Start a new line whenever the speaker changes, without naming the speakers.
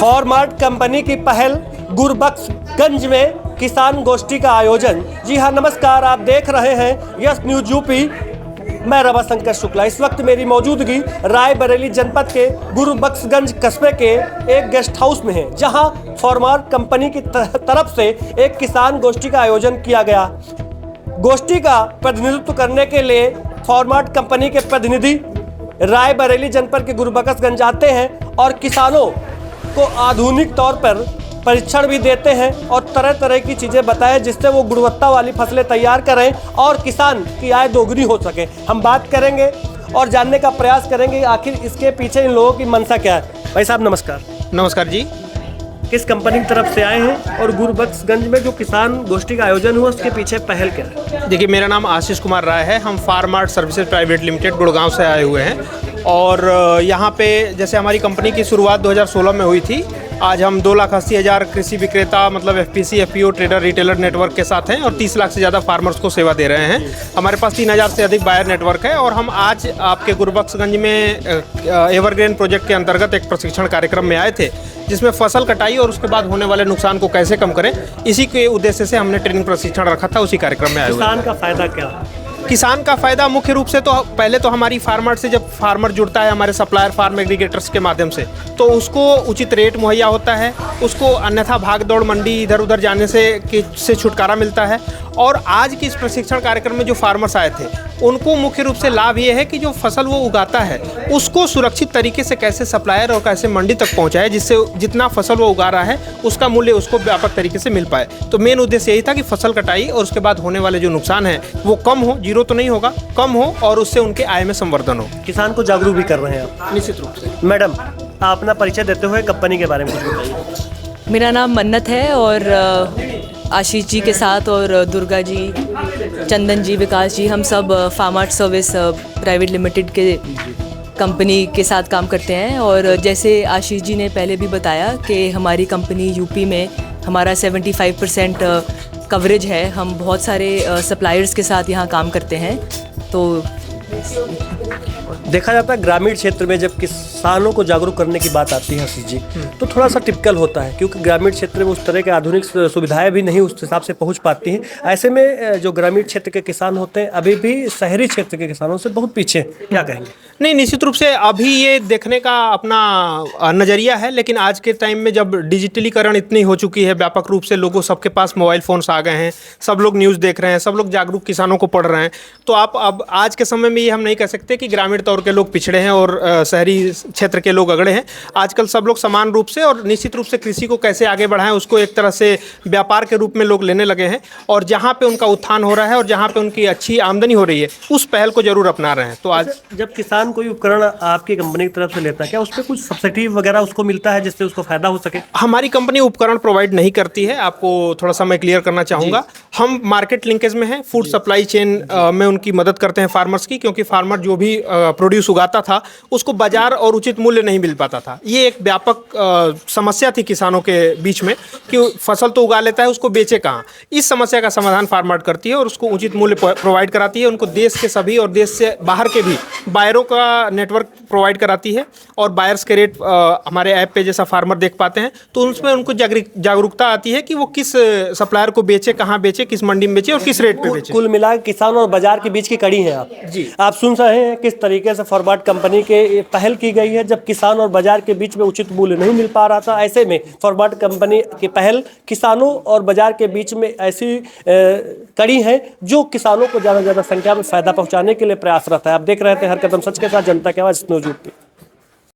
फॉरमार्ट company की पहल गुरबख्शगंज में किसान गोष्ठी का आयोजन। जी हाँ, नमस्कार, आप देख रहे हैं यस न्यूज यूपी। मैं रवाशंकर शुक्ला। इस वक्त मेरी मौजूदगी रायबरेली जनपद के गुरबख्शगंज कस्बे के एक गेस्ट हाउस में है, जहां फॉरमार्ट कंपनी की तरफ से एक किसान गोष्ठी का आयोजन किया गया। गोष्ठी का प्रतिनिधित्व करने के लिए फॉरमार्ट कंपनी के प्रतिनिधि रायबरेली जनपद के गुरबख्शगंज आते हैं और किसानों को आधुनिक तौर पर परीक्षण भी देते हैं और तरह तरह की चीज़ें बताएं, जिससे वो गुणवत्ता वाली फसलें तैयार करें और किसान की आय दोगुनी हो सके। हम बात करेंगे और जानने का प्रयास करेंगे आखिर इसके पीछे इन लोगों की मंशा क्या है। भाई साहब नमस्कार।
नमस्कार जी।
किस कंपनी की तरफ से आए हैं और गुरबख्शगंज में जो किसान गोष्ठी का आयोजन हुआ उसके पीछे पहल क्या है?
देखिए, मेरा नाम आशीष कुमार राय है। हम फार्मार्ट सर्विसेज प्राइवेट लिमिटेड गुड़गांव से आए हुए हैं और यहाँ पे जैसे हमारी कंपनी की शुरुआत 2016 में हुई थी। आज हम 2,80,000 कृषि विक्रेता मतलब FPC, FPO, trader, retailer network के साथ हैं और 30 लाख से ज़्यादा फार्मर्स को सेवा दे रहे हैं। हमारे पास 3,000 से अधिक बायर नेटवर्क है और हम आज आपके गुरबख्शगंज में एवरग्रीन प्रोजेक्ट के अंतर्गत एक प्रशिक्षण कार्यक्रम में आए थे, जिसमें फसल कटाई और उसके बाद होने वाले नुकसान को कैसे कम करें, इसी के उद्देश्य से हमने ट्रेनिंग प्रशिक्षण रखा था। उसी कार्यक्रम में आए हुए।
किसान का फायदा क्या?
किसान का फ़ायदा मुख्य रूप से तो पहले तो हमारी फार्मर से जब फार्मर जुड़ता है हमारे सप्लायर फार्म एग्रीगेटर्स के माध्यम से, तो उसको उचित रेट मुहैया होता है, उसको अन्यथा भाग दौड़ मंडी इधर उधर जाने से छुटकारा मिलता है। और आज की इस प्रशिक्षण कार्यक्रम में जो फार्मर्स आए थे उनको मुख्य रूप से लाभ ये है कि जो फसल वो उगाता है उसको सुरक्षित तरीके से कैसे सप्लायर और कैसे मंडी तक पहुँचाए, जिससे जितना फसल वो उगा रहा है उसका मूल्य उसको व्यापक तरीके से मिल पाए। तो मेन उद्देश्य यही था कि फसल कटाई और उसके बाद होने वाले जो नुकसान है वो कम हो, जीरो तो नहीं होगा, कम हो और उससे उनके आय में संवर्धन हो।
किसान को जागरूक भी कर रहे हैं आप?
निश्चित रूप से।
मैडम, आप अपना परिचय देते हुए कंपनी के बारे में कुछ बताइए।
मेरा नाम मन्नत है और आशीष जी के साथ और दुर्गा जी, चंदन जी, विकास जी, हम सब फार्मार्ट सर्विस प्राइवेट लिमिटेड के कंपनी के साथ काम करते हैं। और जैसे आशीष जी ने पहले भी बताया कि हमारी कंपनी यूपी में हमारा 75% कवरेज है। हम बहुत सारे सप्लायर्स के साथ यहाँ काम करते हैं। तो
देखा जाता है ग्रामीण क्षेत्र में जब किसानों को जागरूक करने की बात आती है आशीष जी, तो थोड़ा सा टिपिकल होता है, क्योंकि ग्रामीण क्षेत्र में उस तरह के आधुनिक सुविधाएं भी नहीं उस हिसाब से पहुंच पाती हैं। ऐसे में जो ग्रामीण क्षेत्र के किसान होते हैं अभी भी शहरी क्षेत्र के किसानों से बहुत पीछे हैं। क्या कहेंगे?
नहीं, निश्चित रूप से अभी ये देखने का अपना नज़रिया है, लेकिन आज के टाइम में जब डिजिटलीकरण इतनी हो चुकी है व्यापक रूप से, लोगों सबके पास मोबाइल फ़ोन्स आ गए हैं, सब लोग न्यूज़ देख रहे हैं, सब लोग जागरूक किसानों को पढ़ रहे हैं, तो आप अब आज के समय में ये हम नहीं कह सकते कि ग्रामीण तौर के लोग पिछड़े हैं और शहरी क्षेत्र के लोग अगड़े हैं। आजकल सब लोग समान रूप से और निश्चित रूप से कृषि को कैसे आगे बढ़ाएं उसको एक तरह से व्यापार के रूप में लोग लेने लगे हैं और जहाँ पे उनका उत्थान हो रहा है और जहाँ पे उनकी अच्छी आमदनी हो रही है उस पहल को जरूर अपना रहे हैं। तो आज
जब किसान कोई उपकरण आपकी कंपनी की तरफ से लेता है, क्या उस पर कुछ सब्सिडी वगैरह उसको मिलता है जिससे उसको फायदा हो सके?
हमारी कंपनी उपकरण प्रोवाइड नहीं करती है। आपको थोड़ा सा मैं क्लियर करना चाहूँगा। हम मार्केट लिंकेज में हैं, फूड सप्लाई चेन में उनकी मदद करते हैं फार्मर्स की, क्योंकि फार्मर जो भी प्रोड्यूस उगाता था उसको बाजार और उचित मूल्य नहीं मिल पाता था। ये एक व्यापक समस्या थी किसानों के बीच में कि फसल तो उगा लेता है, उसको बेचे कहाँ। इस समस्या का समाधान फार्मार्ट करती है और उसको उचित मूल्य प्रोवाइड कराती है। उनको देश के सभी और देश से बाहर के भी बायरों का नेटवर्क प्रोवाइड कराती है और बायर्स के रेट हमारे ऐप पे जैसा फार्मर देख पाते हैं, तो उसमें उनको जागरूकता आती है कि वो किस सप्लायर को बेचे, कहाँ बेचे, किस मंडी में बेचे और किस रेट पे बेचे।
कुल मिला किसान और बाजार के बीच की कड़ी है आप
जी।
आप सुन रहे हैं किस तरीके से फॉरमार्ट कंपनी के पहल की गई है। जब किसान और बाजार के बीच में उचित मूल्य नहीं मिल पा रहा था, ऐसे में फॉरमार्ट कंपनी की पहल किसानों और बाजार के बीच में ऐसी कड़ी है जो किसानों को ज़्यादा से ज़्यादा संख्या में फायदा पहुंचाने के लिए प्रयासरत है। आप देख रहे थे हर कदम सच के साथ जनता की आवाज़ न्यूज़ यूपी।